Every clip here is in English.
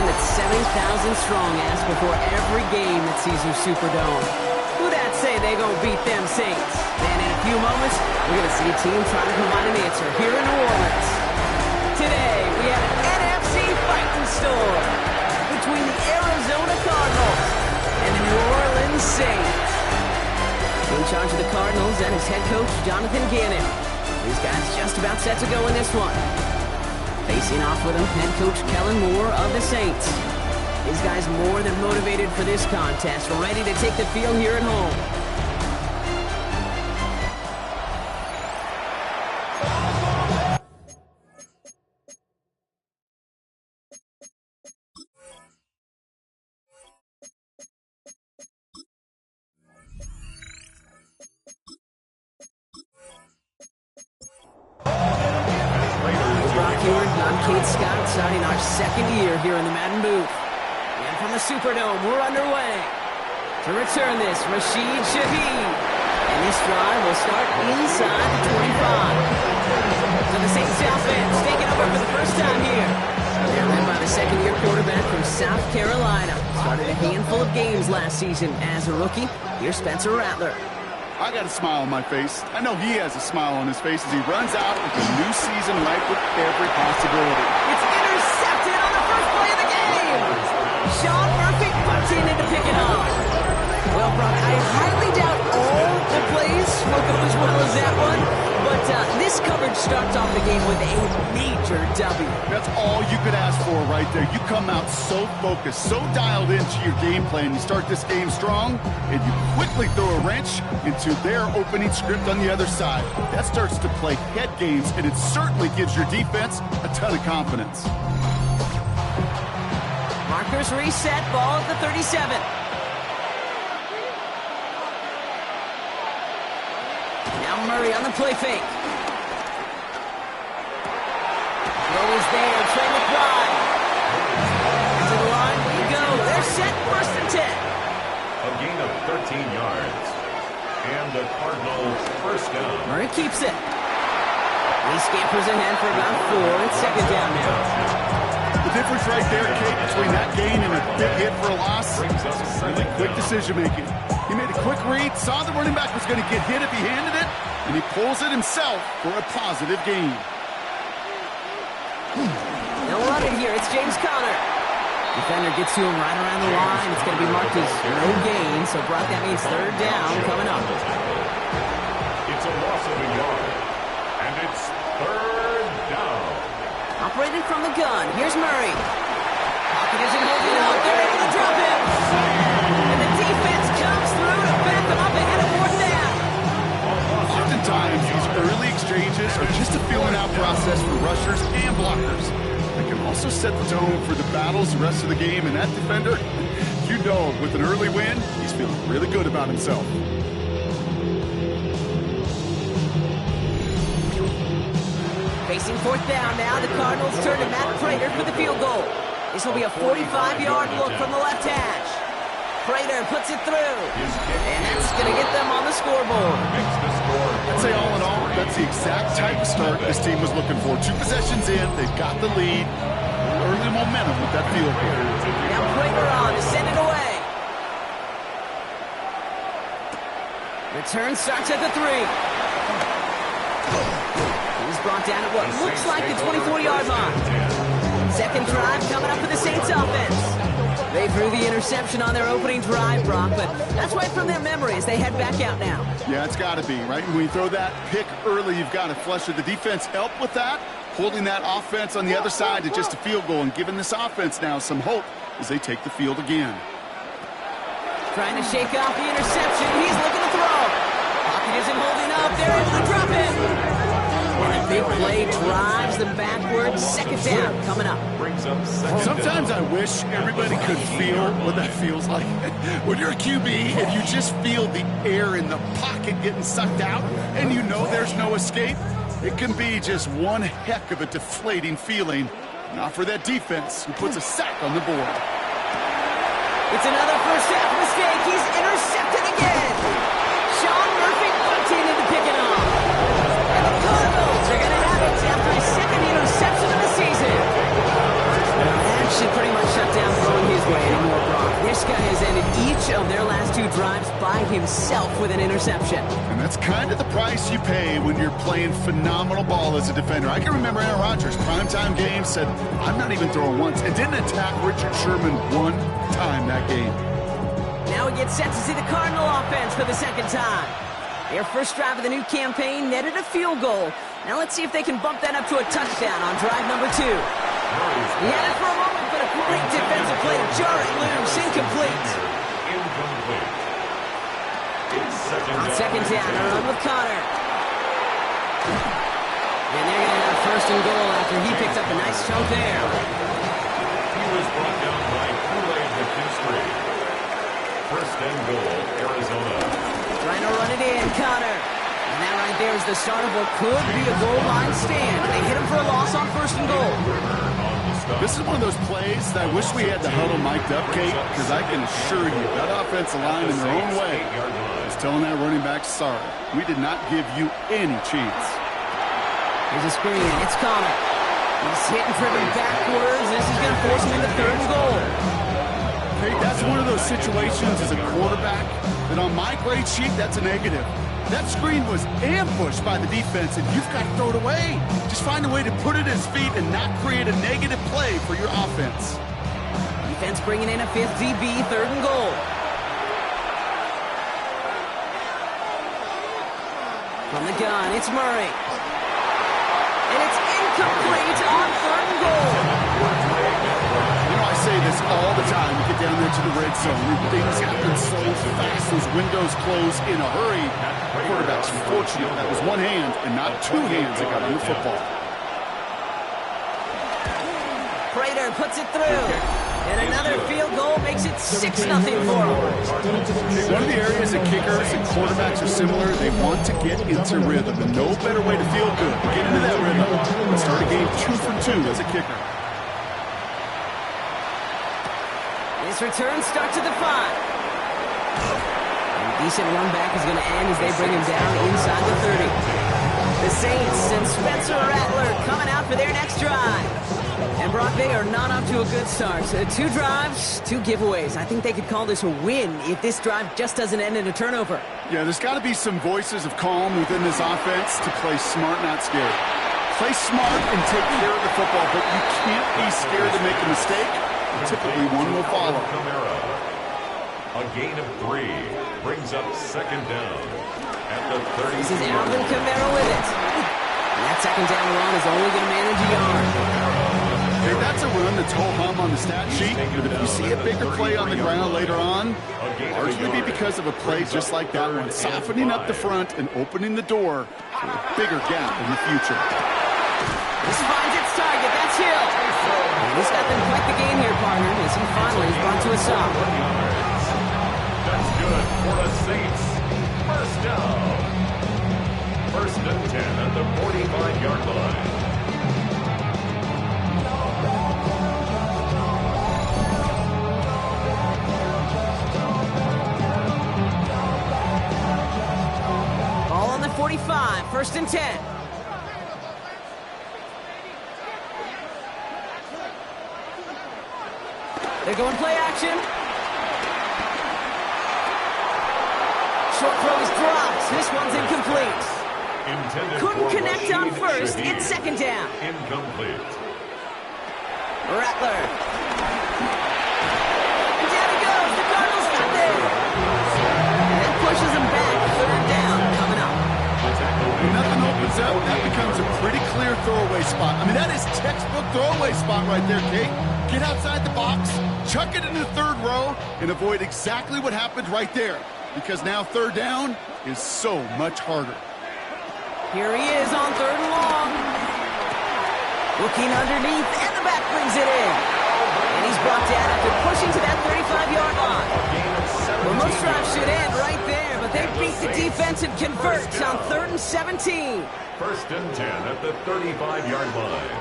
tradition that 7,000 strong asks before every game that sees your Superdome. Who dat say they gonna beat them Saints? And in a few moments, we're gonna see a team trying to provide an answer here in New Orleans. Today, we have an NFC fight in store between the Arizona Cardinals and the New Orleans Saints. In charge of the Cardinals and his head coach, Jonathan Gannon. These guys just about set to go in this one. Facing off with him, head coach Kellen Moore of the Saints. These guys more than motivated for this contest, ready to take the field here at home. Scott starting our second year here in the Madden booth. And from the Superdome, we're underway. To return this, Rashid Shaheed. And this drive will start inside the 25. So the Saints offense taking over for the first time here. They're led by the second-year quarterback from South Carolina. Started a handful of games last season as a rookie. Here's Spencer Rattler. I got a smile on my face. I know he has a smile on his face as he runs out with the new season ripe with every possibility. It's intercepted on the first play of the game. Sean Murphy butts in to pick it up. Well, Brock, I highly doubt all the plays will go as well as that one, but this coverage starts off the game with a major W. That's all you could ask for right there. You come out so focused, so dialed into your game plan. You start this game strong, and you quickly throw a wrench into their opening script on the other side. That starts to play head games, and it certainly gives your defense a ton of confidence. Markers reset, ball at the 37. Now Murray on the play fake. Throw is there, Trey McBride. To the line we go. They're set, first and 10. A gain of 13 yards. And the Cardinals first down. Murray keeps it. He scampers ahead for about 4. It's second down now. The difference right there, Kate, between that gain and a big hit for a loss, really quick decision-making. He made a quick read, saw the running back was going to get hit if he handed it, and he pulls it himself for a positive gain. They'll run it here. It's James Conner. Defender gets to him right around the line. It's going to be marked as no gain, so Brock, that means third down coming up. It's a loss of a yard, and it's third down. Operating from the gun. Here's Murray. Pocket isn't holding up. They're able to drop him. And the defense comes through to back them up ahead of fourth down. Oftentimes, these early exchanges are just a feeling-out process for rushers and blockers. They can also set the tone for the battles the rest of the game, and that defender, you know, with an early win, he's feeling really good about himself. Facing fourth down now, the Cardinals turn to Matt Prater for the field goal. This will be a 45-yard look from the left hash. Prater puts it through, and that's going to get them on the scoreboard. I'd say all in all, that's the exact type of start this team was looking for. 2 possessions in, they've got the lead. Early momentum with that field goal. Now Prater on to send it away. Return starts at the 3. He's brought down at what looks like the 24-yard line. Second drive coming up for the Saints offense. They threw the interception on their opening drive, Brock, but that's right from their memory as they head back out now. Yeah, it's got to be, right? When you throw that pick early, you've got to flush it. The defense helped with that, holding that offense on the other side to just a field goal and giving this offense now some hope as they take the field again. Trying to shake off the interception. He's looking to throw. Pocket isn't holding up. They're able to drop it. And a big play drives them backwards. Second down coming up. Sometimes I wish everybody could feel what that feels like. When you're a QB and you just feel the air in the pocket getting sucked out and you know there's no escape, it can be just one heck of a deflating feeling. Not for that defense who puts a sack on the board. It's another first half mistake. He's intercepted again. Sean Murphy bunting into picking off. And the Cardinals are going to have it after a second interception of the season. That should pretty much shut down throwing his way anymore, Brock. This guy has ended each of their last 2 drives by himself with an interception. And that's kind of the price you pay when you're playing phenomenal ball as a defender. I can remember Aaron Rodgers, primetime game, said, I'm not even throwing once, and didn't attack Richard Sherman 1 time that game. Now we get set to see the Cardinal offense for the 2nd time. Their first drive of the new campaign netted a field goal. Now let's see if they can bump that up to a touchdown on drive number 2. He had it for a moment, but a great defensive play to jar it loose. Incomplete. On 2nd down, a run with Connor. And they're going to have 1st and goal after he picked up a nice chunk there. He was brought down by Kool-Aid McKinstry. 1st and goal, Arizona. Trying to run it in, Connor. And that right there is the start of what could be a goal line stand. They hit him for a loss on 1st and goal. This is one of those plays that I wish we had the huddle mic'd up, Kate, because I can assure you that offensive line in their own way is telling that running back, sorry, we did not give you any chance. Here's a screen. It's Connor. He's hitting driven backwards. This is going to force him into 3rd and goal. Kate, that's one of those situations as a quarterback that on my grade sheet, that's a negative. That screen was ambushed by the defense, and you've got to throw it away. Just find a way to put it at his feet and not create a negative play for your offense. Defense bringing in a 5th DB, 3rd and goal. From the gun, it's Murray. And it's incomplete on 3rd and goal. You know, I say this all the time. We get down there to the red zone, and things happen so fast. Those windows close in a hurry. Quarterback's fortunate that was one hand and not 2 hands that got on the football. Prater puts it through. And another field goal makes it 6-0 for him. One of the areas that kickers and quarterbacks are similar, they want to get into rhythm. And no better way to feel good, get into that rhythm, and start a game 2 for 2 as a kicker. This return starts at the 5. Decent run back is going to end as they bring him down inside the 30. The Saints and Spencer Rattler coming out for their next drive. And Brock, they are not off to a good start. 2 drives, 2 giveaways. I think they could call this a win if this drive just doesn't end in a turnover. Yeah, there's got to be some voices of calm within this offense to play smart, not scared. Play smart and take care of the football, but you can't be scared to make a mistake. Typically, one will follow. A gain of 3 brings up 2nd down at the 30. This is Alvin Kamara with it. And that 2nd down run is only going to manage a yard. Hey, that's a run that's ho-hum on the stat sheet, but if you see a bigger play on the ground later on, largely be because of a play just like that one, softening up the front and opening the door for a bigger gap in the future. This finds its target. That's Hill. And he's got them quite the game here, partner, as he finally is brought to a stop. That's good for the Saints. 1st down. 1st and 10 at the 45-yard line. Ball on the 45, 1st and 10. They're going play action. Short throw is dropped. This one's incomplete. Couldn't connect on 1st. It's 2nd down. Incomplete. Rattler. And down he goes. The Cardinals not there. And that pushes him back. 3rd down coming up. When nothing opens up, that becomes a pretty clear throwaway spot. I mean, that is textbook throwaway spot right there, Kate. Get outside the box, chuck it into the 3rd row, and avoid exactly what happened right there. Because now 3rd down is so much harder. Here he is on 3rd and long. Looking underneath, and the back brings it in. And he's brought down after pushing to that 35-yard line. Well, most drives should end right there, but they beat the defense and convert on 3rd and 17. 1st and 10 at the 35-yard line.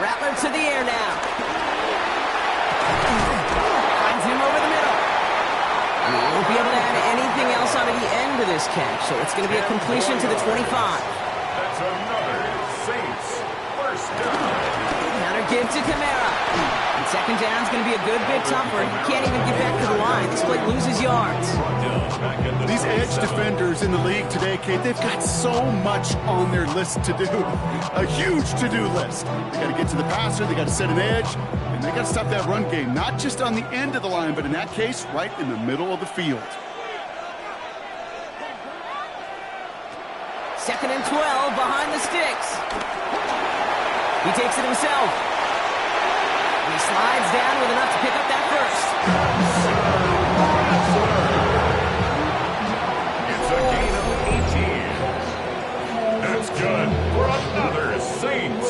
Rattler to the air now. Finds him over the middle. And he won't be able to add anything else on the end of this catch, so it's going to be a completion to the 25. That's another Saints 1st down. Now give to Kamara. And second down's going to be a good bit tougher. He can't even get back to the line. This play loses yards. These edge defenders in the league today, Kate, they've got so much on their list to do. A huge to-do list. They got to get to the passer, they got to set an edge, and they got to stop that run game. Not just on the end of the line, but in that case, right in the middle of the field. 2nd and 12 behind the sticks. He takes it himself. And he slides down with enough to pick up that first. It's a gain of 18. That's good for another Saints.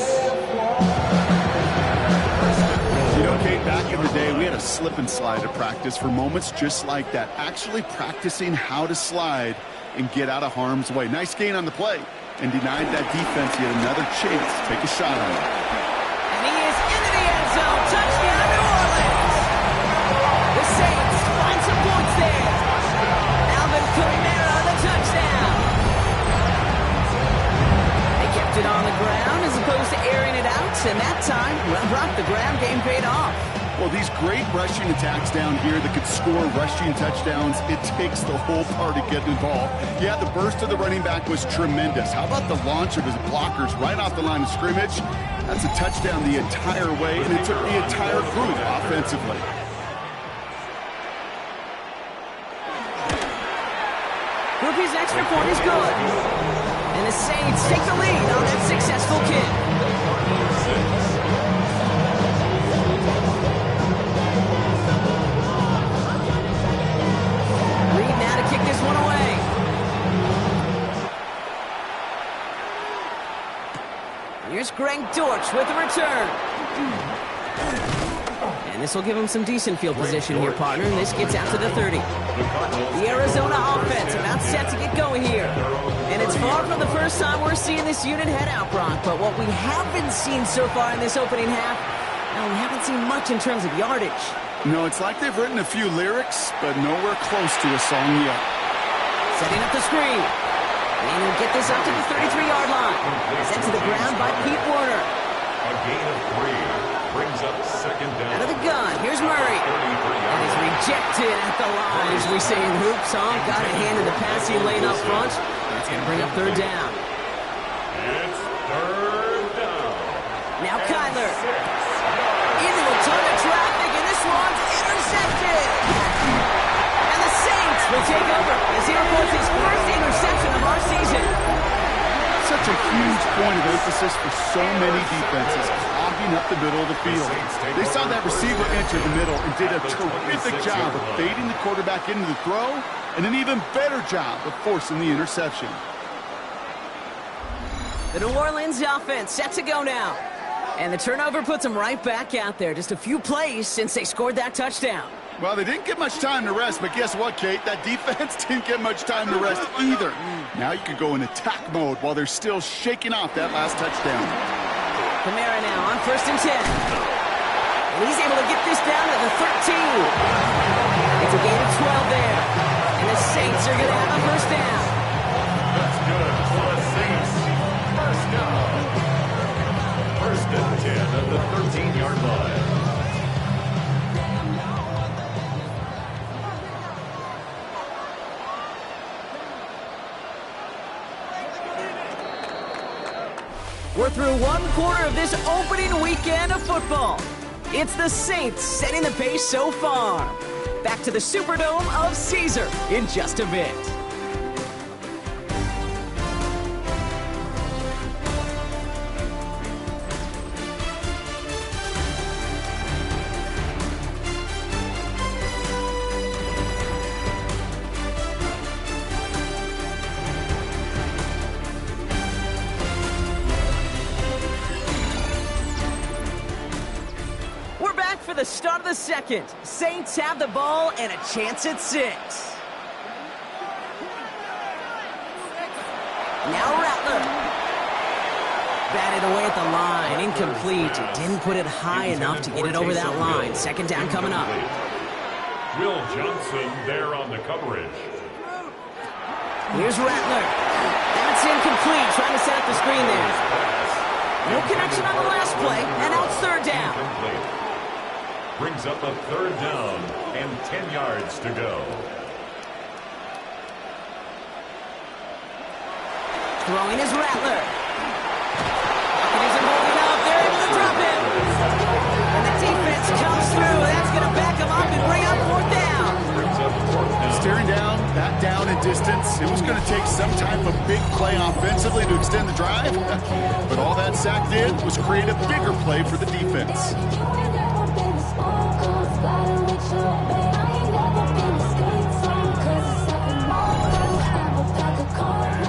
You know, Kate, back in the day, we had a slip and slide at practice for moments just like that. Actually practicing how to slide and get out of harm's way. Nice gain on the play and denied that defense yet another chance to take a shot on it. And he is into the end zone. Touchdown, New Orleans. The Saints find some points there. Alvin Kamara, the touchdown. They kept it on the ground as opposed to airing it out, and that time, well, the ground game paid off. Well, these great rushing attacks down here that could score rushing touchdowns, it takes the whole party getting involved. Yeah, the burst of the running back was tremendous. How about the launch of his blockers right off the line of scrimmage? That's a touchdown the entire way, and it took the entire group offensively. Groupie's extra point is good. And the Saints take the lead on that successful kick. Kick this one away. Here's Greg Dortch with the return. And this will give him some decent field position here, partner. And this gets out to the 30. The Arizona offense about set to get going here. And it's far from the first time we're seeing this unit head out, Brock. But what we have been seeing so far in this opening half, well, we haven't seen much in terms of yardage. No, it's like they've written a few lyrics, but nowhere close to a song yet. Setting up the screen. And he'll get this up to the 33-yard line. Sent to the ground by Pete Werner. A gain of 3 brings up second down. Out of the gun, here's Murray. And he's rejected at the line, as we say in hoops. Got a hand in the passing lane up front. That's going to bring up third down. It's third down. Now Kyler. Into a ton of traffic, and this one's intercepted. And the Saints will take over as he reports his first interception of our season. Such a huge point of emphasis for so many defenses, clogging up the middle of the field. They saw that receiver enter the middle and did a terrific job of baiting the quarterback into the throw, and an even better job of forcing the interception. The New Orleans offense set to go now. And the turnover puts them right back out there. Just a few plays since they scored that touchdown. Well, they didn't get much time to rest, but guess what, Kate? That defense didn't get much time to rest either. Now you could go in attack mode while they're still shaking off that last touchdown. Kamara now on 1st and 10. And he's able to get this down to the 13. It's a gain of 12 there. And the Saints are going to have a first down. That's good for the Saints. First down. 1st and 10 at the 13-yard line. We're through one quarter of this opening weekend of football. It's the Saints setting the pace so far. Back to the Superdome of Caesar in just a bit. For the start of the second, Saints have the ball and a chance at 6. Now Rattler. Batted away at the line, incomplete. Didn't put it high enough to get it over that line. Second down coming up. Will Johnson there on the coverage. Here's Rattler. That's incomplete, trying to set up the screen there. No connection on the last play, and now it's third down. Brings up a third down and 10 yards to go. Throwing is Rattler. It isn't holding up. They're able to drop him. And the defense comes through. That's going to back him up and bring up fourth down. Staring down, that down in distance. It was going to take some type of big play offensively to extend the drive. But all that sack did was create a bigger play for the defense.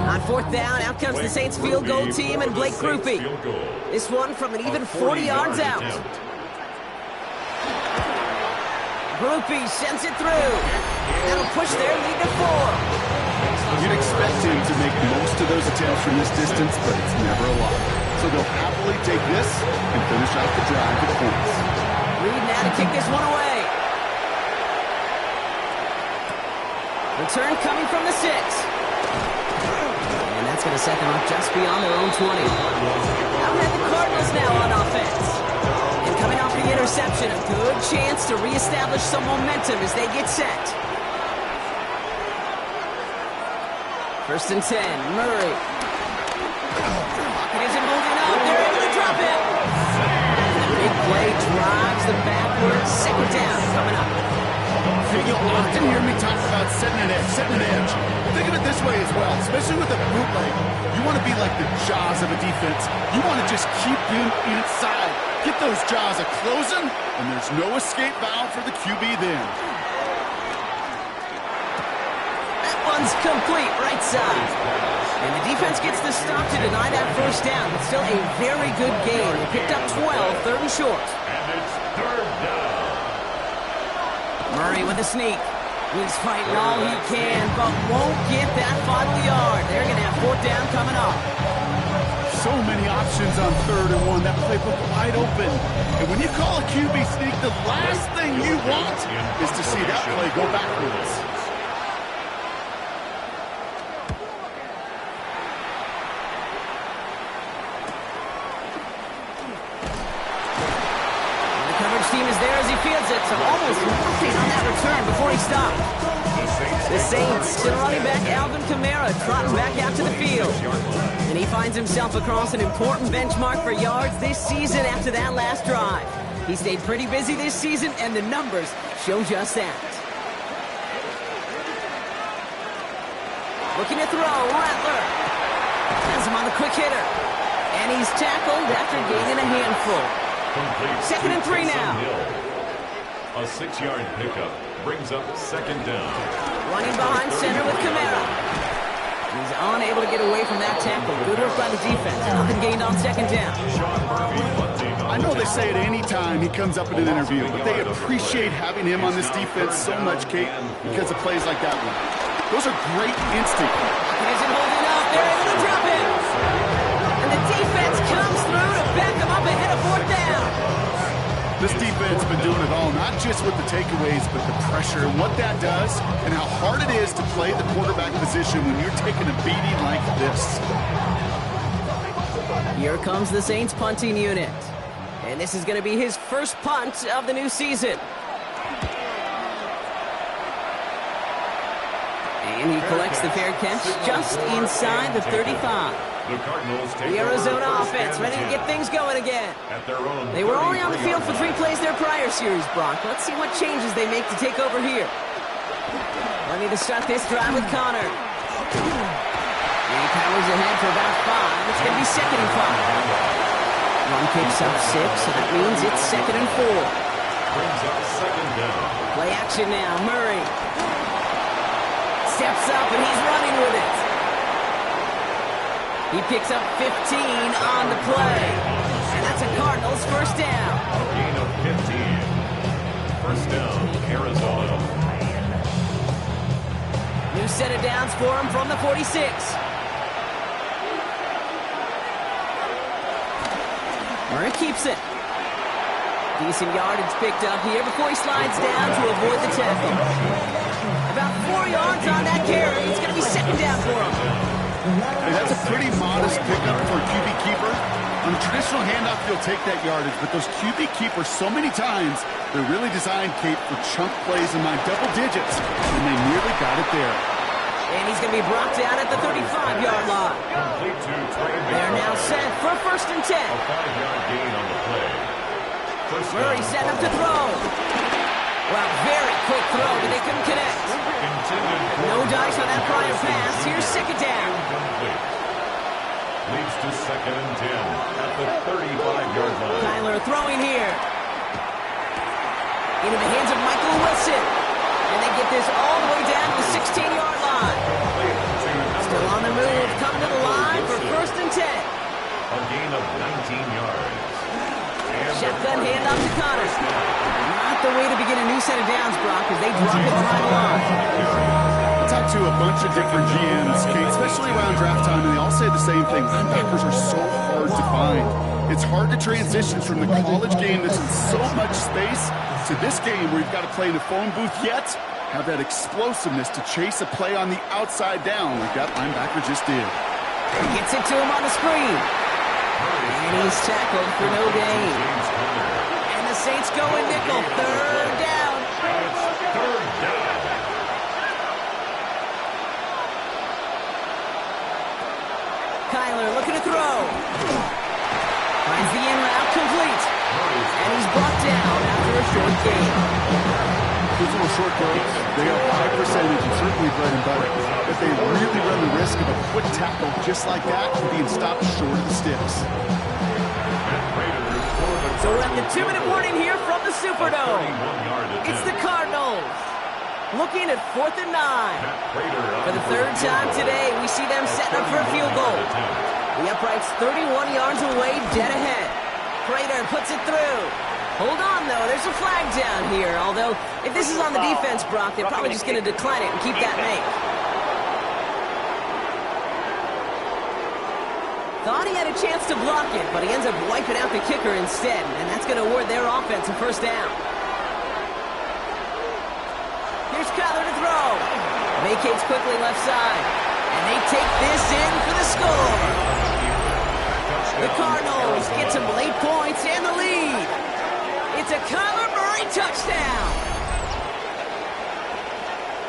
On fourth down, out comes the Saints field goal team and Blake Grupe. This one from an even 40 yards out. Grupe sends it through. That'll push their lead to 4. You'd expect him to make most of those attempts from this distance, but it's never a lot. So they'll happily take this and finish out the drive with points. Reed now to kick this one away. Return coming from the 6. And that's going to set them up just beyond their own 20. Out at the Cardinals now on offense. And coming off the interception, a good chance to reestablish some momentum as they get set. First and 10, Murray. Pocket isn't moving up. They're able to drop it. The big play drives them backwards. Second down coming up. You'll often hear me talk about setting an edge. Think of it this way as well, especially with a bootleg. You want to be like the jaws of a defense. You want to just keep them inside. Get those jaws a-closing, and there's no escape valve for the QB then. That one's complete, right side. And the defense gets the stop to deny that first down. It's still a very good game. They picked up 12, third and short. And it's third down. Murray with a sneak. He's fighting all he can, but won't get that final yard. They're going to have fourth down coming up. So many options on 3rd and 1. That playbook wide open. And when you call a QB sneak, the last thing you want is to see that play go backwards. The coverage team is there as he fields it, so almost nothing on that return before he stopped. The Saints still running back Alvin Kamara trotting back out to the field. And he finds himself across an important benchmark for yards this season after that last drive. He stayed pretty busy this season, and the numbers show just that. Looking to throw, Rattler. Has him on the quick hitter. And he's tackled after gaining a handful. Second and 3 now. A 6-yard pickup brings up second down. Running behind center with Kamara. He's unable to get away from that tackle. Good work by the defense. Nothing gained on second down. I know they say it any time he comes up in an interview, but they appreciate having him on this defense so much, Kate, because of plays like that one. Those are great instinct. He isn't holding up. They're able to drop him. And the defense comes through to back him up ahead of fourth down. This defense has been doing it all, not just with the takeaways, but the pressure and what that does and how hard it is to play the quarterback position when you're taking a beating like this. Here comes the Saints punting unit. And this is going to be his first punt of the new season. And he collects the fair catch just inside the 35. The Cardinals take The Arizona offense ready to get things going again. at their own. They were only on the field for 3 plays their prior series, Brock. Let's see what changes they make to take over here. Ready to start this drive with Connor. He powers ahead for about 5. It's going to be second and 5. One picks up 6, so that means it's second and 4. Brings up second down. Play action now, Murray. Steps up and he's running with it. He picks up 15 on the play. And that's a Cardinals first down. A gain of 15. First down, Arizona. New set of downs for him from the 46. Murray keeps it. Decent yardage picked up here before he slides down to avoid the tackle. About 4 yards on that carry. It's going to be second down for him. And that's a pretty modest pickup for a QB keeper. On a traditional handoff, you'll take that yardage, but those QB keepers so many times, they're really designed, Kate, for chunk plays in my double digits, and they nearly got it there. And he's going to be brought down at the 35-yard line. They're now set for 1st and 10. A 5-yard gain on the play. Murray set up to throw. Well, very quick throw, but they couldn't connect. No dice on that prior pass. Here's 2nd down. Leads to 2nd and 10 at the 35-yard line. Kyler throwing here. Into the hands of Michael Wilson. And they get this all the way down to the 16-yard line. Still on the move, coming to the line for 1st and 10. A gain of 19 yards. Shotgun handoff to Connors. Not the way to begin a new set of downs, Brock, as they drop it behind the line. I talked to a bunch of different GMs, Kate, especially around draft time, and they all say the same thing. Linebackers are so hard to find. It's hard to transition from the college game that's in so much space to this game where you've got to play in a phone booth, yet have that explosiveness to chase a play on the outside down like that linebacker just did. He gets it to him on the screen. And he's tackled for no gain. And the Saints go in nickel. 3rd down. Kyler looking to throw. Finds the in route complete. And he's brought down after a short gain. Those little short goals, they have high percentage and certainly bread and butter. But they really run the risk of a quick tackle just like that and being stopped short of the sticks. So we're at the 2-minute warning here from the Superdome. It's the Cardinals. Looking at 4th and 9. For the 3rd time today, we see them setting up for a field goal. The upright's 31 yards away, dead ahead. Prater puts it through. Hold on, though. There's a flag down here. Although, if this is on the defense, Brock, they're probably just going to decline it and keep that make. Thought he had a chance to block it, but he ends up wiping out the kicker instead, and that's going to award their offense a 1st down. Here's Kyler to throw. Vacates quickly left side, and they take this in for the score. The Cardinals get some late points and the lead. It's a Kyler Murray touchdown.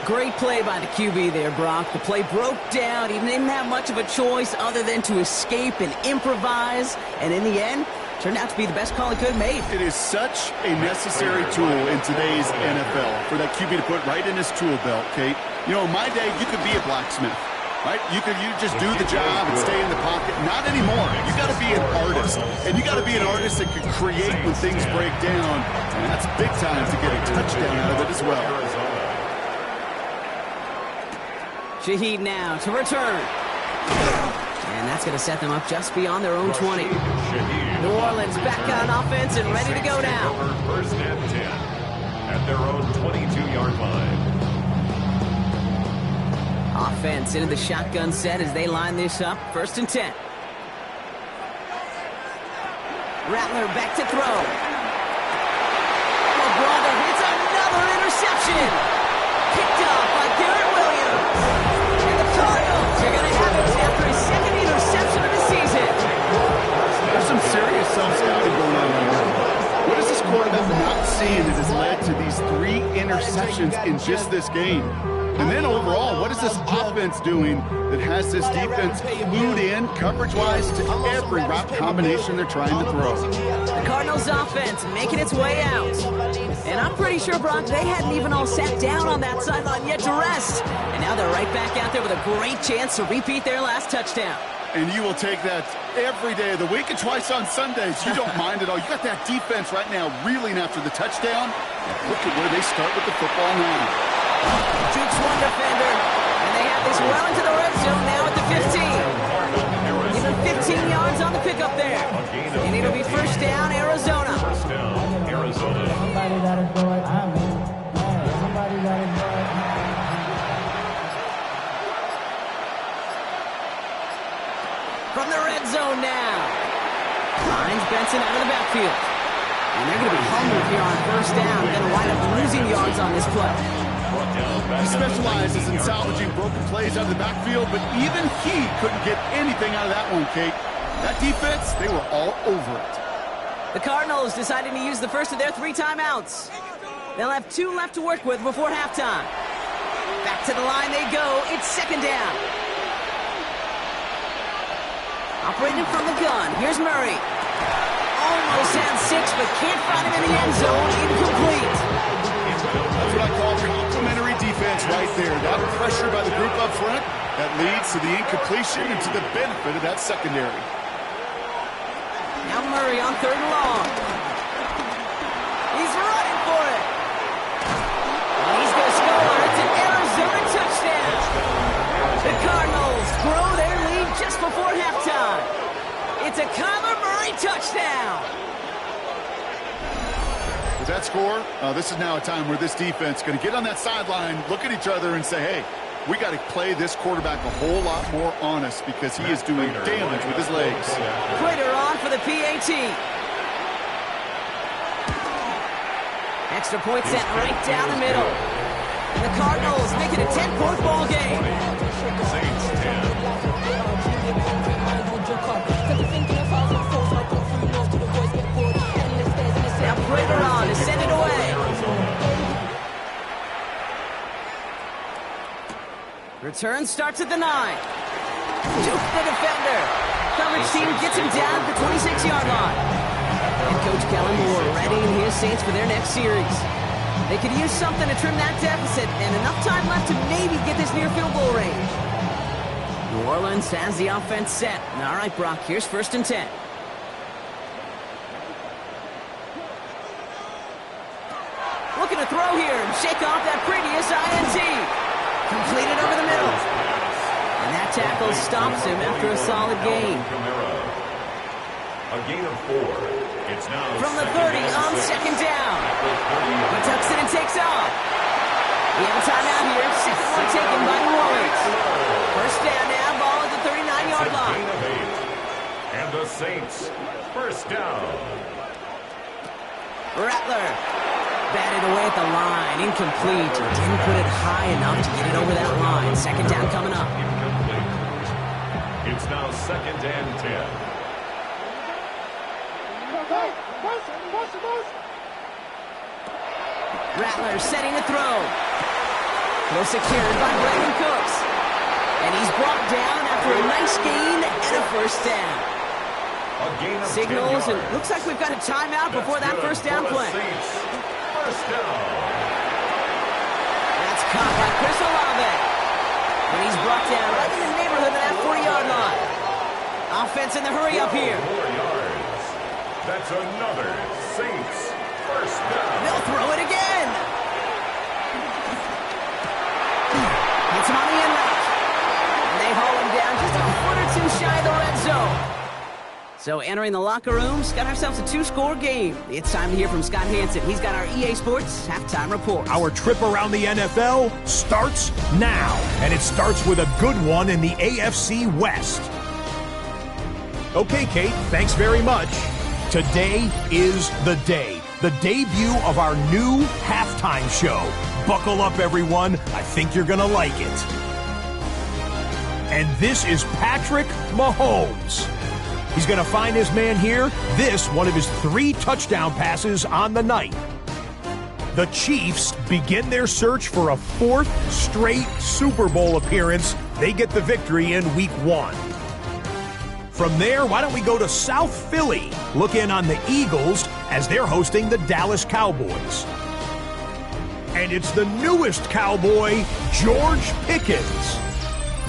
Great play by the QB there, Brock. The play broke down. He didn't have much of a choice other than to escape and improvise. And in the end, turned out to be the best call he could have made. It is such a necessary tool in today's NFL for that QB to put right in his tool belt, Kate. You know, in my day, you could be a blacksmith, right? You just do the job and stay in the pocket. Not anymore. You got to be an artist. And you got to be an artist that can create when things break down. And that's big time to get a touchdown out of it as well. Shaheed now to return. And that's going to set them up just beyond their own 20. New Orleans back on offense and ready to go now. 1st and 10 at their own 22-yard line. Offense into the shotgun set as they line this up. 1st and 10. Rattler back to throw. Oh, brother, it's another interception. Kicked off by Garrett Williams. And the Cardinals are going to have it after his 2nd interception of the season. There's some serious self-scouting going on here. What is this quarterback not seeing that has led to these 3 interceptions in just this game? And then overall, what is this offense doing that has this defense glued in, coverage-wise, to every route combination they're trying to throw? The Cardinals offense making its way out. And I'm pretty sure, Brock, they hadn't even all sat down on that sideline yet to rest. And now they're right back out there with a great chance to repeat their last touchdown. And you will take that every day of the week and twice on Sundays. You don't mind at all. You got that defense right now reeling after the touchdown. Look at where they start with the football now. Jukes one defender, and they have this well into the red zone now at the 15. Even 15 yards on the pickup there. And it'll be 1st down, Arizona. First down, Arizona. Somebody got to do it. I mean, somebody got to do it. From the red zone now. Finds Benson out of the backfield. And they're going to be humbled here on 1st down. Going to wind up losing yards on this play. He specializes in salvaging broken plays out of the backfield, but even he couldn't get anything out of that one, Kate. That defense, they were all over it. The Cardinals deciding to use the first of their 3 timeouts. They'll have 2 left to work with before halftime. Back to the line they go. It's second down. Operating from the gun. Here's Murray. Almost has 6, but can't find him in the end zone. Incomplete. That's what I call complementary defense right there. That pressure by the group up front, that leads to the incompletion and to the benefit of that secondary. Now Murray on 3rd and long. He's running for it. He's going to score. It's an Arizona touchdown. The Cardinals grow their lead just before halftime. It's a Kyler Murray touchdown. With that score, this is now a time where this defense is going to get on that sideline, look at each other, and say, hey, we got to play this quarterback a whole lot more honest because he is doing damage with his legs. Prater on for the PAT. Extra point sent right down the middle. And the Cardinals make it a 10-point ball game. Saints 10. Now Prater on to send it away. Return starts at the 9. Juke the defender. Coverage team gets him down at the 26-yard line. And Coach Kellen Moore readying his Saints for their next series. They could use something to trim that deficit and enough time left to maybe get this near field goal range. New Orleans has the offense set. All right, Brock, here's 1st and 10. Looking to throw here and shake off that previous INT. Completed over the middle. And that tackle stops him after a solid gain. A gain of 4. It's now from the 30 on 2nd down. He tucks it and takes off. We have a timeout here. 2nd one taken by New Orleans. 1st down now, ball at the 39-yard line. And the Saints, 1st down. Rattler batted away at the line. Incomplete. Didn't put it high enough to get it over that line. 2nd down coming up. Incomplete. It's now 2nd and 10. Rattler setting to throw. Throw secured by Brandon Cooks. And he's brought down after a nice gain and a 1st down. A gain of Signals, 10 and yards. looks like we've got a timeout before that 1st down play. Saints, 1st down. That's caught by Chris Olave. And he's brought down right in the neighborhood of that 40-yard line. Offense in the hurry up here. 4 yards. That's another Saints 1st down. They'll throw it again. Hits him on the inlet. And they haul him down just a foot or 2 shy of the red zone. So entering the locker rooms, got ourselves a 2-score game. It's time to hear from Scott Hansen. He's got our EA Sports halftime report. Our trip around the NFL starts now. And it starts with a good one in the AFC West. Okay, Kate, thanks very much. Today is the day. The debut of our new halftime show. Buckle up, everyone. I think you're going to like it. And this is Patrick Mahomes. He's going to find his man here. This, one of his 3 touchdown passes on the night. The Chiefs begin their search for a 4th straight Super Bowl appearance. They get the victory in Week 1. From there, why don't we go to South Philly, look in on the Eagles as they're hosting the Dallas Cowboys. And it's the newest Cowboy, George Pickens.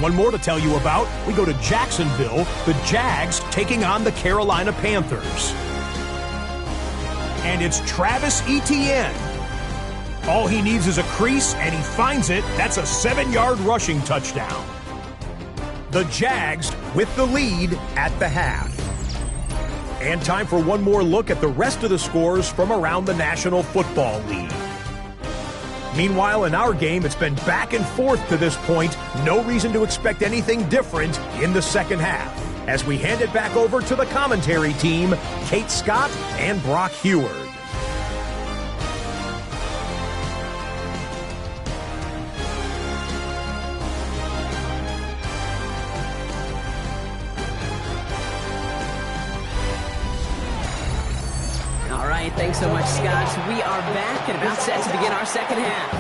One more to tell you about. We go to Jacksonville, the Jags taking on the Carolina Panthers. And it's Travis Etienne. All he needs is a crease, and he finds it. That's a 7-yard rushing touchdown. The Jags with the lead at the half. And time for one more look at the rest of the scores from around the National Football League. Meanwhile, in our game, it's been back and forth to this point. No reason to expect anything different in the second half. As we hand it back over to the commentary team, Kate Scott and Brock Heward. Thanks so much, Scott. We are back and about set to begin our second half.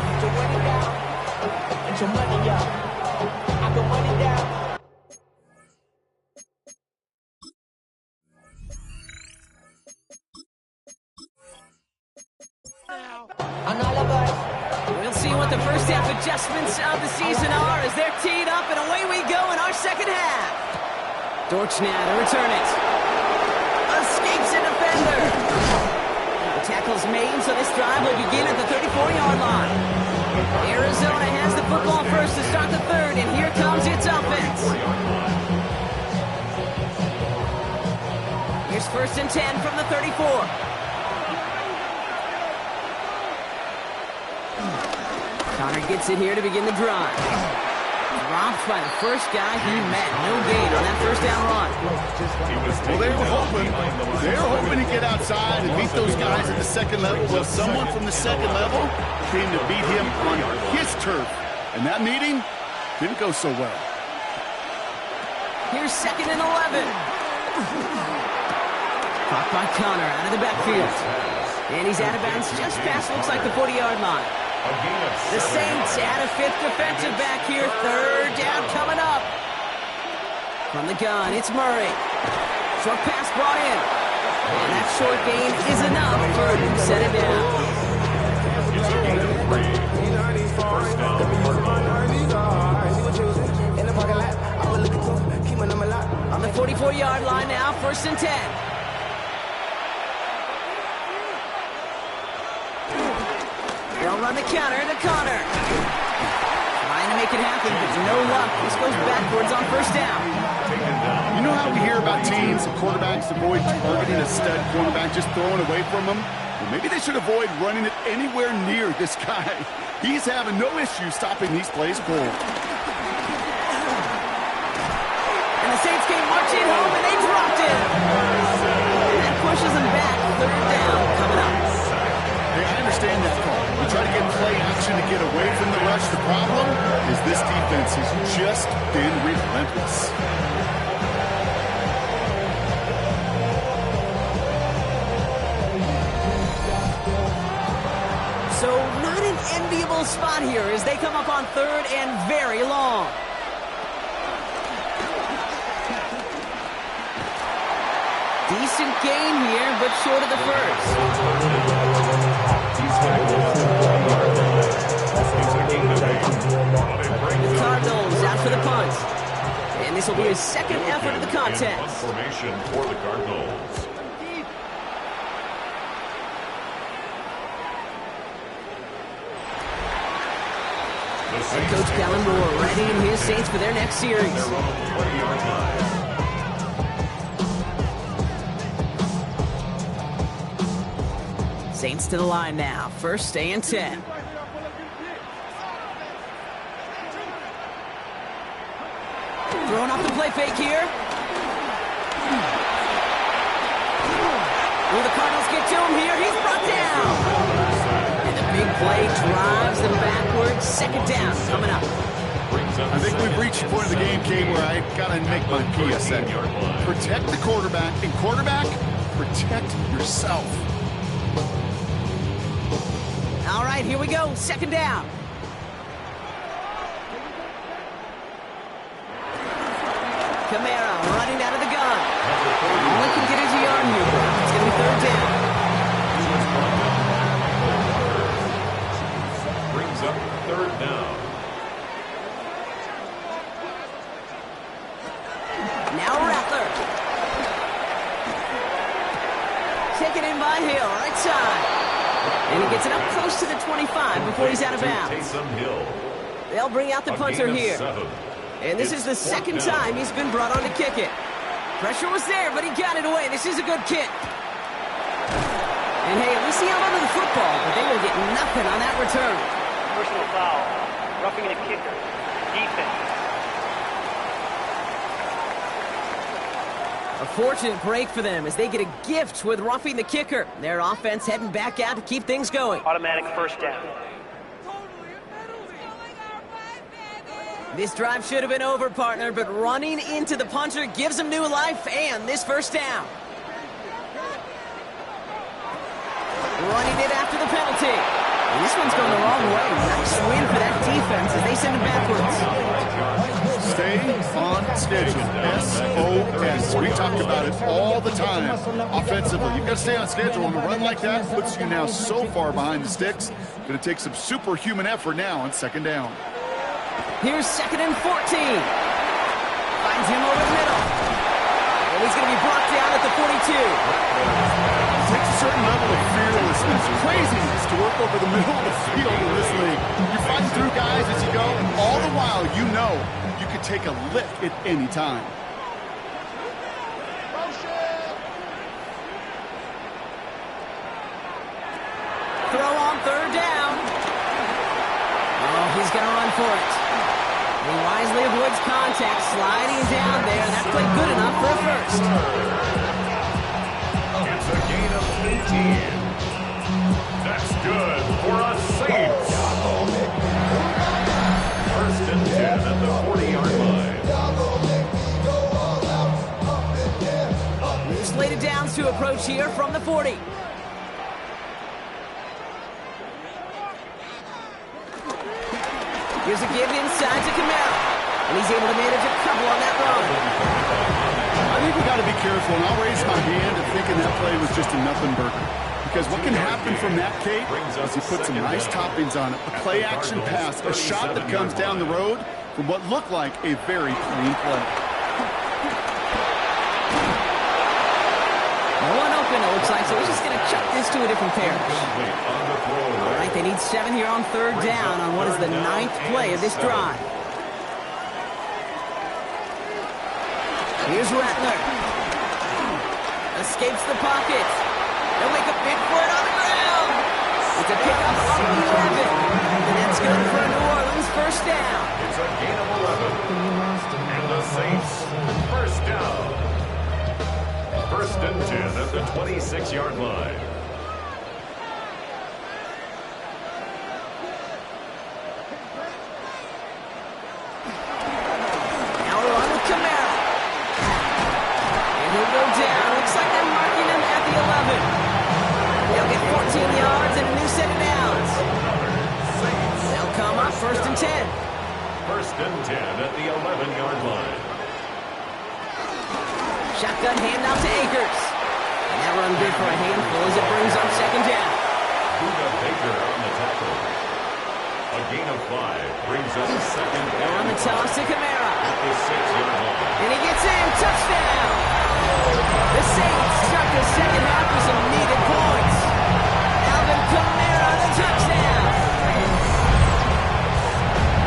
We'll see what the first half adjustments of the season are as they're teed up, and away we go in our second half. Dortch now to return it. Escapes a defender. The tackle's made, so this drive will begin at the 34-yard line. Arizona has the football first to start the third, and here comes its offense. Here's 1st and 10 from the 34. Connor gets it here to begin the drive. Dropped by the first guy he met. No gain on that first down run. Well, they were hoping to get outside and beat those guys at the second level. Well, someone from the second level came to beat him on his turf. And that meeting didn't go so well. Here's 2nd and 11. Caught by Connor out of the backfield. And he's out of bounds just past, looks like, the 40-yard line. The Saints add a 5th defensive back here. 3rd down coming up. From the gun, it's Murray. Short pass brought in. And that short gain is enough for him to set it down. It's a gain of 3. First down, on the 44-yard line now, 1st and 10. They'll run the counter to Connor. Trying to make it happen, but no luck. This goes backwards on 1st down. You know how we hear about teams and quarterbacks avoid targeting a stud cornerback, just throwing away from him? Well, maybe they should avoid running it anywhere near this guy. He's having no issue stopping these plays cold. And the Saints came marching home, and they dropped it. And that pushes them back. 3rd down coming up. Hey, I understand that call. We try to get play action to get away from the rush. The problem is this defense has just been relentless. So not an enviable spot here as they come up on 3rd and very long. Decent gain here, but short of the first. The Cardinals out for the punt. And this will be his 2nd effort of the contest. Formation for the Cardinals. And Coach Kellen Moore readying his Saints for their next series. Saints to the line now. 1st and 10. Throwing off the play fake here. Will the Cardinals get to him here? He's brought down. And the big play drives them backwards. 2nd down coming up. I think we've reached the point of the game, Kate, where I got to make my PSA. Protect the quarterback, and quarterback, protect yourself. All right, here we go. 2nd down. Camara running out of the gun. All he can get is a yard here. It's going to be 3rd down. Brings up 3rd down. Now Rattler. Taken in by Hill, right side. And he gets it up close to the 25 before he's out of bounds. They'll bring out the punter here. And this is the 2nd time he's been brought on to kick it. Pressure was there, but he got it away. This is a good kick. And hey, at least he held onto the football, but they will get nothing on that return. Personal foul. Roughing the kicker. Defense. A fortunate break for them as they get a gift with roughing the kicker. Their offense heading back out to keep things going. Automatic 1st down. This drive should have been over, partner, but running into the punter gives them new life and this 1st down. running it after the penalty. And this one's going the wrong way. Nice win for that defense as they send it backwards. Stay on schedule. SOS. We talk about it all the time offensively. You've got to stay on schedule, and a run like that puts you now so far behind the sticks. Going to take some superhuman effort now on second down. Here's 2nd and 14. Finds him over the middle. And he's going to be brought down at the 42. It takes a certain level of fearlessness, craziness to work over the middle of the field in this league. You're fighting through guys as you go, and all the while you know you could take a lick at any time. Throw on 3rd down. Oh, he's going to run for it. He wisely avoids contact, sliding down there. That played good enough for a first. It's a gain of 15. That's good for a Saints. 1st and 10 at the 40-yard line. New slated downs to approach here from the 40. Here's a give inside to Camaro. And he's able to manage a couple on that run. I think we got to be careful, and I'll raise my hand at thinking that play was just a nothing burger. Because what can happen from that, Kate, is he put some nice toppings on it. A play-action pass, a shot that comes down the road from what looked like a very clean play. No one open, it looks like, so he's just going to chuck this to a different pair. All right, they need 7 here on 3rd down on what is the 9th play of this drive. Here's Rattler. Escapes the pocket. They'll make a bid for it on the ground. It's a pickup on the 11. And that's good for a New Orleans 1st down. It's a gain of 11. And the Saints, 1st down. 1st and 10 at the 26-yard line. Now we're on with Camaro. And he'll go down. Looks like they're marking him at the 11. They'll get 14 yards and a new set of downs. They'll come up 1st and 10. 1st and 10 at the 11-yard line. Shotgun handout to Akers. And that run good for a handful as it brings up 2nd down. Buda Baker on the tackle. A gain of 5 brings up 2nd They're on the toss to Camara. at the 6-yard line. And he gets in. Touchdown. The Saints start the second half with some needed points. Alvin Kamara, the touchdown.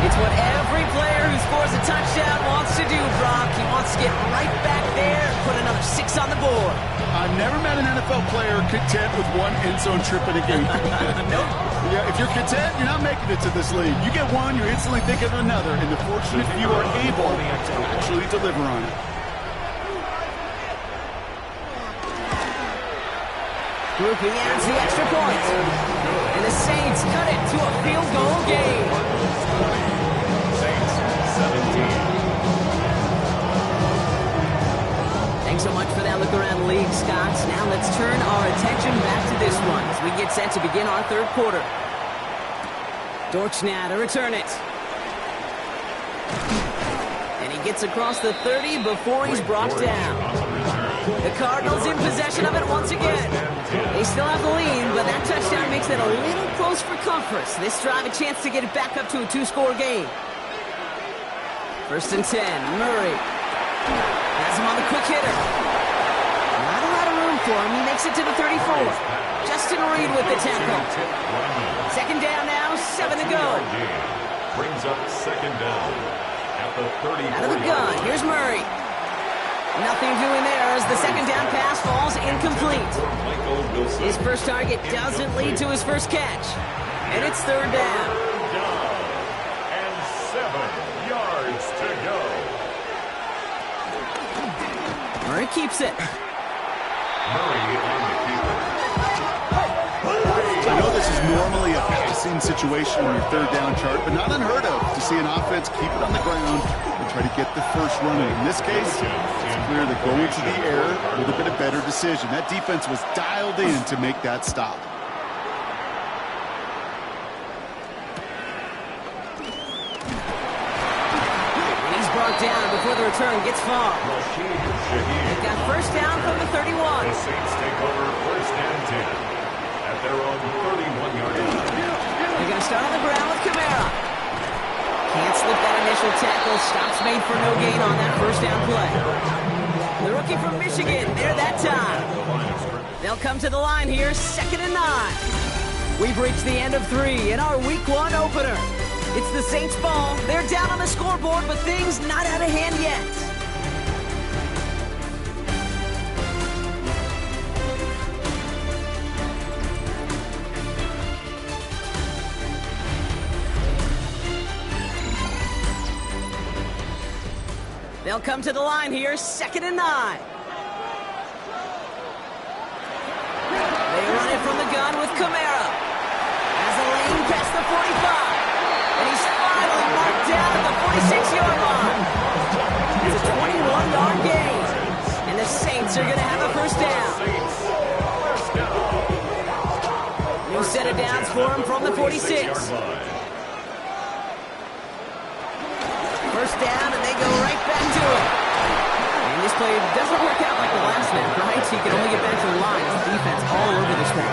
It's what every player who scores a touchdown wants to do, Brock. He wants to get right back there and put another 6 on the board. I've never met an NFL player content with one end zone trip in a game. Nope. Yeah, if you're content, you're not making it to this league. You get one, you're instantly thinking of another, and the fortunate few are able to actually deliver on it. Groupie adds the extra point. And the Saints cut it to a field goal game. Saints 17. Thanks so much for that look around the league, Scott. Now let's turn our attention back to this one as we get set to begin our 3rd quarter. Dortch now to return it. And he gets across the 30 before he's brought down. The Cardinals in possession of it once again. They still have the lead, but that touchdown makes it a little close for comfort. This drive a chance to get it back up to a 2-score game. 1st and 10, Murray. Has him on the quick hitter. Not a lot of room for him. He makes it to the 34. Justin Reed with the tackle. 2nd down now, 7 to go. Brings up 2nd down at the 30. Out of the gun, here's Murray. Nothing doing there as the 2nd down pass falls incomplete. His first target doesn't lead to his first catch. And it's 3rd down. And 7 yards to go. Murray keeps it. Murray on the keeper. I know this is normally a passing situation on your 3rd down chart, but not unheard of to see an offense keep it on the ground and try to get the first running. In this case, it's clear that going to the air would have been a better decision. That defense was dialed in to make that stop. mark down before the return gets far. They've got first down from the 31. The Saints take over first and 10 at their own 31-yard line. They're going to start on the ground with Kamara. Can't slip that initial tackle. Stops made for no gain on that first down play. The rookie from Michigan, there that time. They'll come to the line here, 2nd and 9. We've reached the end of 3 in our Week 1 opener. It's the Saints' ball. They're down on the scoreboard, but things not out of hand yet. They'll come to the line here, 2nd and 9. They run it from the gun with Kamara. Has a lane past the 45. And he's finally marked down at the 46-yard line. It's a 21-yard gain. And the Saints are going to have a first down. New set of downs for him from the 46. First down, and they go right back to it. And this play doesn't work out like the last snap, right? He can only get back to the line. His defense all over this thing.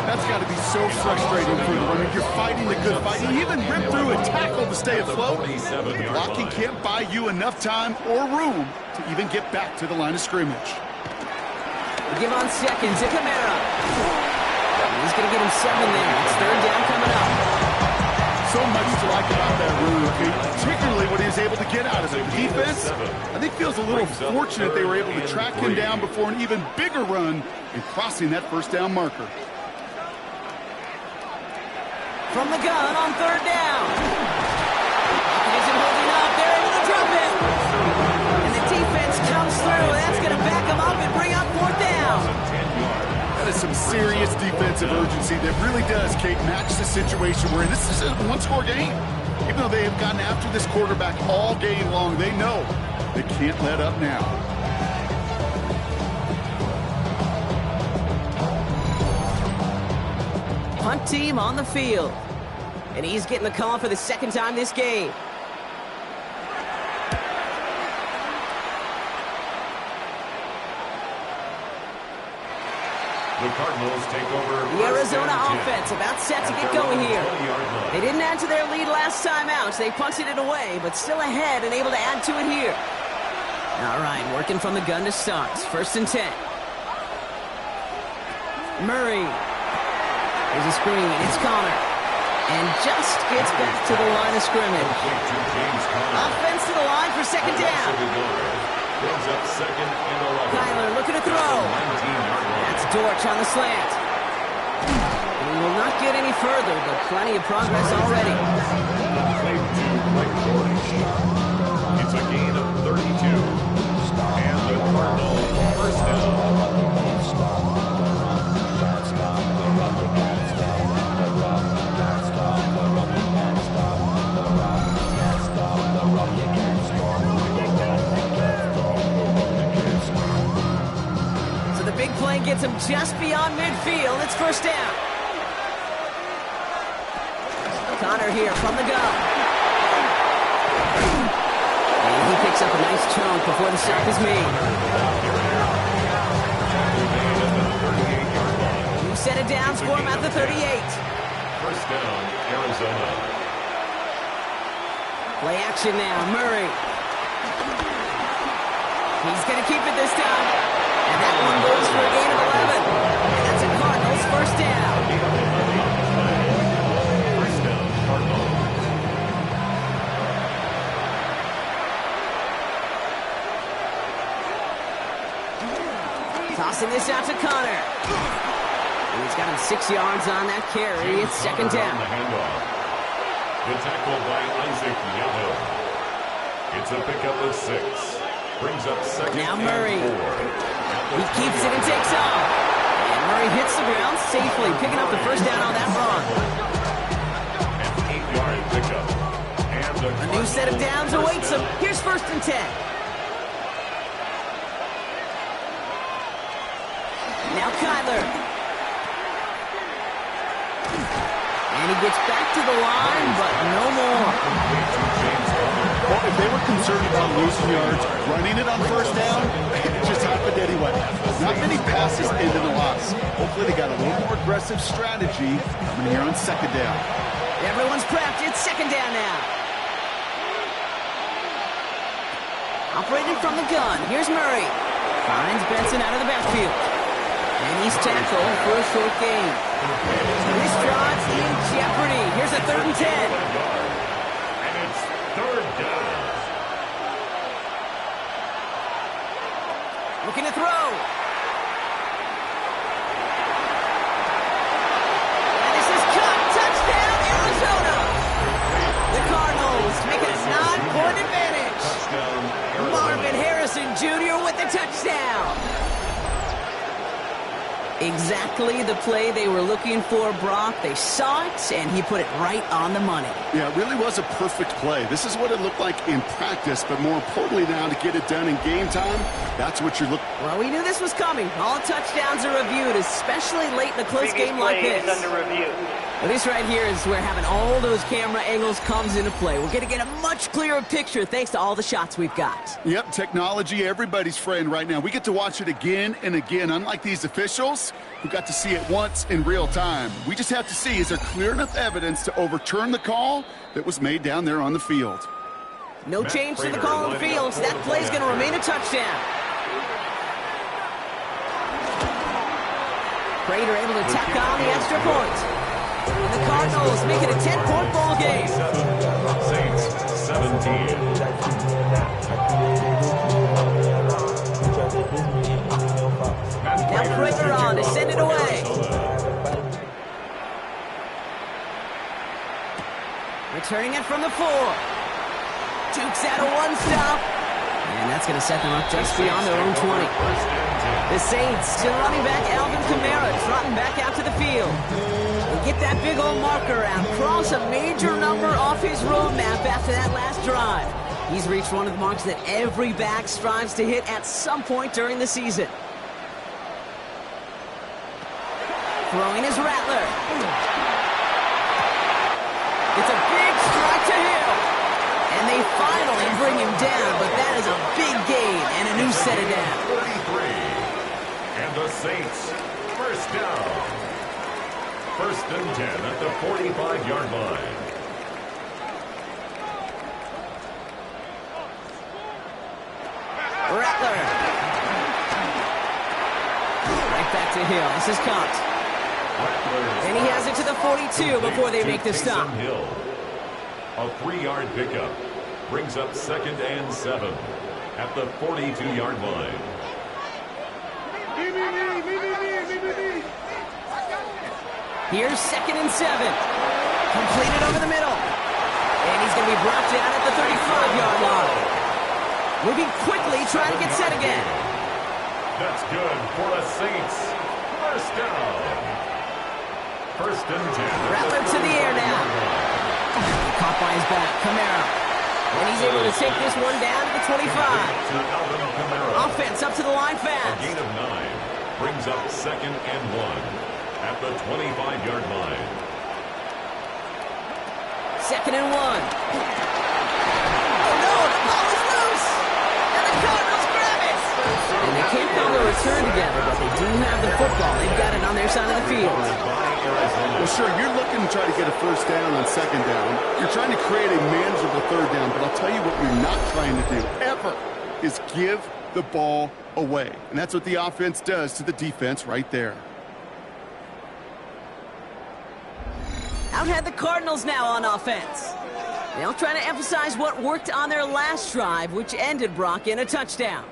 That's got to be so frustrating for him. I mean, you're fighting the good fight. He even ripped through a tackle to stay afloat. Blocking can't buy you enough time or room to even get back to the line of scrimmage. They give on second to Kamara. He's going to get him 7 there. It's 3rd down coming up. So much to like about that rookie, particularly what he was able to get out of it. The defense, I think, feels a little fortunate they were able to track him down before an even bigger run and crossing that first down marker. From the gun on 3rd down. Isn't holding up. They're able to drop it. And the defense comes through. That's going to back them up and bring up 4th down. That is some serious defensive urgency that really does, Kate, match the situation we're in. This is a one-score game. Even though they have gotten after this quarterback all game long, they know they can't let up now. Punt team on the field. And he's getting the call for the 2nd time this game. The Cardinals take over. The Arizona offense about set to get going here. They didn't add to their lead last time out. They punted it away, but still ahead and able to add to it here. All right, working from the gun to start. 1st and 10. Murray. There's a screen. It's Connor. And just gets back to the line of scrimmage. Offense to the line for 2nd down. Brings up 2nd and 11. Kyler looking to throw. That's Dortch on the slant. And he will not get any further, but plenty of progress already. It's a gain of 32. And the Cardinals first down. Big play gets him just beyond midfield. It's first down. Connor here from the gun. And he picks up a nice chunk before the stop is made. New set of downs for him at the 38. First down, Arizona. Play action now, Murray. He's going to keep it this time. And that one goes for a gain of 11. And that's a Cardinals first down. First down, Cardinals. Tossing this out to Connor. And he's got him 6 yards on that carry. It's 2nd down. The tackle by Isaac Yellow. It's a pickup of 6. Brings up 2nd now Murray. and 4. He keeps it and takes off. And Murray hits the ground safely, picking up the first down on that run. An 8-yard pickup. And a new set of downs awaits him. Here's 1st and 10. Now Kyler. And he gets back to the line, but no more. Well, if they were concerned about losing yards, running it on first down, it just happened anyway. Not many passes into the loss. Hopefully they got a little more aggressive strategy coming here on second down. Everyone's prepped. It's second down now. Operating from the gun. Here's Murray. Finds Benson out of the backfield. And he's tackled for a short gain. This drive's in jeopardy. Here's a 3rd and 10. And it's 3rd down. Looking to throw. And this is cut. Touchdown, Arizona. The Cardinals make it a 9-point advantage. Marvin Harrison Jr. with the touchdown. Exactly the play they were looking for, Brock. They saw it, and he put it right on the money. Yeah, it really was a perfect play. This is what it looked like in practice, but more importantly now to get it done in game time, that's what you're looking for. Well, we knew this was coming. All touchdowns are reviewed, especially late in a close game like this. Is under review. Well, this right here is where having all those camera angles comes into play. We're going to get a much clearer picture thanks to all the shots we've got. Yep, technology, everybody's friend right now. We get to watch it again and again. Unlike these officials who got to see it once in real time. We just have to see, is there clear enough evidence to overturn the call that was made down there on the field? No change to the call on the field, so that play's going to remain a touchdown. Prater able to tack on the extra point. And the Cardinals make it a 10-point ball game. Saints 17. Now Prater on to send it away. Returning it from the 4. Dukes out of one stop. And that's going to set them up just beyond their own 20. The Saints to running back Alvin Kamara trotting back out to the field. And get that big old marker out. Cross a major number off his roadmap after that last drive. He's reached one of the marks that every back strives to hit at some point during the season. Throwing his Rattler. It's a big strike to Hill. And they finally bring him down, but that is a big gain and a new set of down. 43. And the Saints, first down. 1st and 10 at the 45-yard line. Rattler. Right back to Hill. This is caught. And he has it to the 42 before they make the stop. Hill. A 3-yard pickup brings up 2nd and 7 at the 42-yard line. Here's 2nd and 7. Completed over the middle. And he's going to be brought down at the 35-yard line. Moving quickly, trying to get set again. That's good for the Saints. First down. 1st and 10. Rattler to the air now. Caught by his back, Kamara. And he's able to take this one down to the 25. To Alvin Kamara. Offense up to the line A fast. gain of 9 brings up 2nd and 1 at the 25-yard line. 2nd and 1. Oh no, the ball is loose. And the Cardinals grab it. And they can't call a return together, but they do have the football. They've got it on their side of the field. Well, sure, you're looking to try to get a first down on second down. You're trying to create a manageable third down, but I'll tell you what you're not trying to do, ever, is give the ball away. And that's what the offense does to the defense right there. Out had the Cardinals now on offense. They'll try to emphasize what worked on their last drive, which ended, Brock, in a touchdown.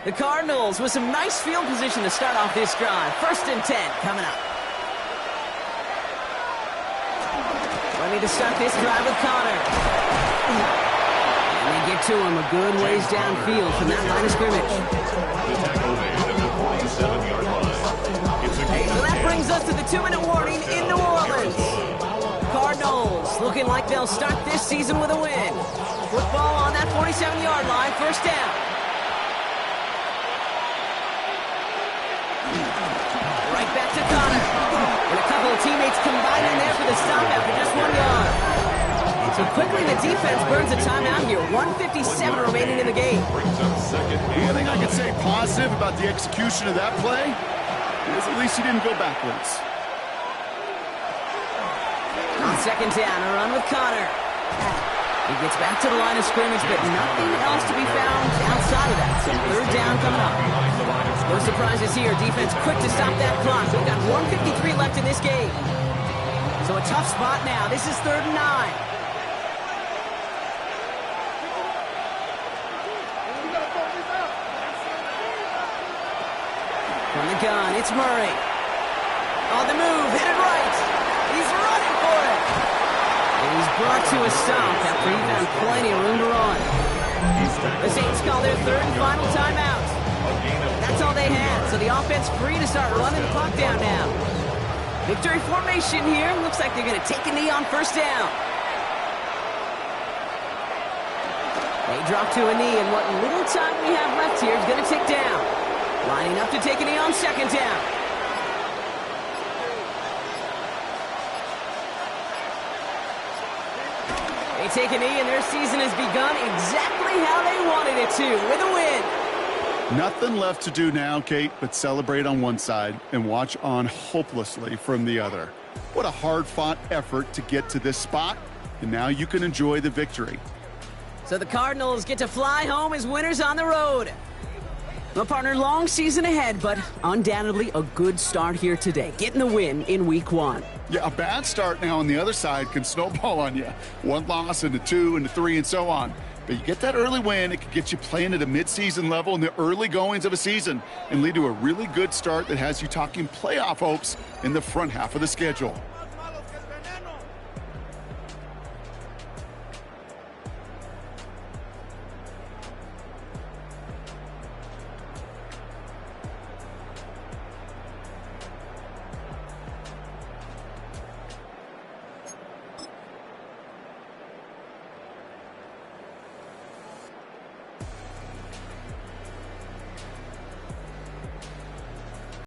The Cardinals with some nice field position to start off this drive. 1st and 10 coming up. Ready to start this drive with Connor. And they get to him a good ways downfield from that line of scrimmage. The tackle made at the 47-yard line. It's a gain So of that 10. brings us to the 2-minute warning in New Orleans. Cardinals looking like they'll start this season with a win. Football on that 47-yard line, 1st down. Right back to Connor. And a couple of teammates combining there for with a stop after just 1 yard. So quickly the defense burns a timeout here. 1:57 remaining in the game. One thing I can say positive about the execution of that play is at least he didn't go backwards. On second down, a run with Connor. He gets back to the line of scrimmage, but nothing else to be found outside of that. So third down coming up. No surprises here. Defense quick to stop that clock. We've got 1:53 left in this game. So a tough spot now. This is 3rd and 9. From the gun, it's Murray. On the move, headed right. He's running for it. And he's brought to a stop after he found plenty of room to run. The Saints call their 3rd and final timeout. That's all they had, so the offense free to start running the clock down now. Victory formation here. Looks like they're going to take a knee on 1st down. They drop to a knee, and what little time we have left here is going to tick down. Lining up to take a knee on 2nd down. They take a knee, and their season has begun exactly how they wanted it to, with a win. Nothing left to do now, Kate, but celebrate on one side and watch on hopelessly from the other. What a hard-fought effort to get to this spot, and now you can enjoy the victory. So the Cardinals get to fly home as winners on the road. Well, partner, long season ahead, but undoubtedly a good start here today, getting the win in Week 1. Yeah, a bad start now on the other side can snowball on you. 1 loss into 2 into 3 and so on. But you get that early win, it could get you playing at a midseason level in the early goings of a season and lead to a really good start that has you talking playoff hopes in the front half of the schedule.